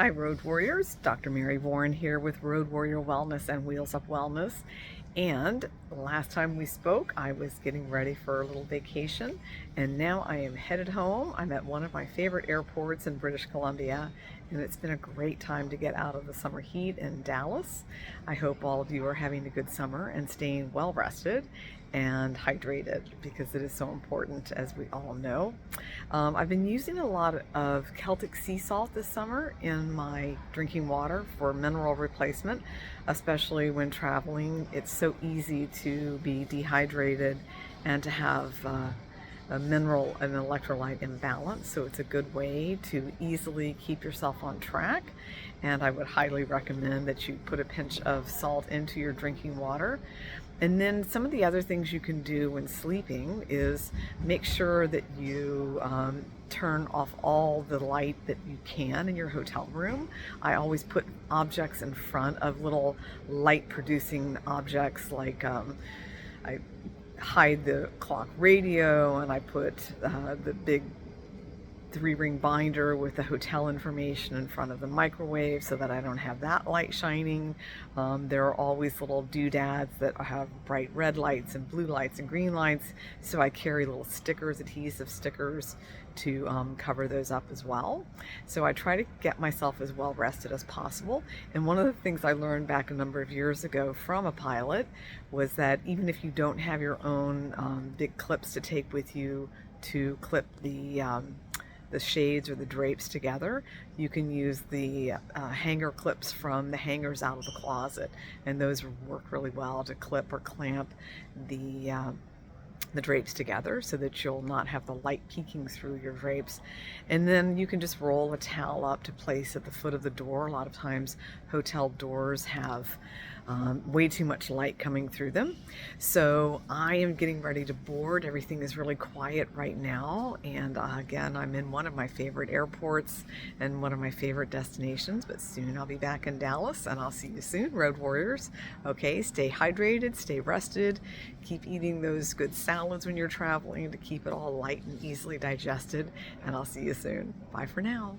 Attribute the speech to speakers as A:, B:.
A: Hi, Road Warriors. Dr. Mary Warren here with Road Warrior Wellness and Wheels Up Wellness. And last time we spoke, I was getting ready for a little vacation, and now I am headed home. I'm at one of my favorite airports in British Columbia, and it's been a great time to get out of the summer heat in Dallas. I hope all of you are having a good summer and staying well rested and hydrated because it is so important, as we all know. I've been using a lot of Celtic sea salt this summer in my drinking water for mineral replacement, especially when traveling. It's so easy to be dehydrated and to have a mineral and electrolyte imbalance, so it's a good way to easily keep yourself on track. And I would highly recommend that you put a pinch of salt into your drinking water. And then some of the other things you can do when sleeping is make sure that you turn off all the light that you can in your hotel room. I always put objects in front of little light producing objects, like I hide the clock radio, and I put the big 3-ring binder with the hotel information in front of the microwave so that I don't have that light shining. There are always little doodads that have bright red lights and blue lights and green lights, so I carry little stickers, adhesive stickers, to cover those up as well. So I try to get myself as well rested as possible. And one of the things I learned back a number of years ago from a pilot was that even if you don't have your own big clips to take with you to clip the shades or the drapes together, you can use the hanger clips from the hangers out of the closet, and those work really well to clip or clamp the drapes together so that you'll not have the light peeking through your drapes. And then you can just roll a towel up to place at the foot of the door. A lot of times hotel doors have way too much light coming through them. So I am getting ready to board. Everything is really quiet right now, and again, I'm in one of my favorite airports and one of my favorite destinations, but soon I'll be back in Dallas, and I'll see you soon, Road Warriors. Okay, stay hydrated, stay rested, keep eating those good salads when you're traveling to keep it all light and easily digested, and I'll see you soon. Bye for now.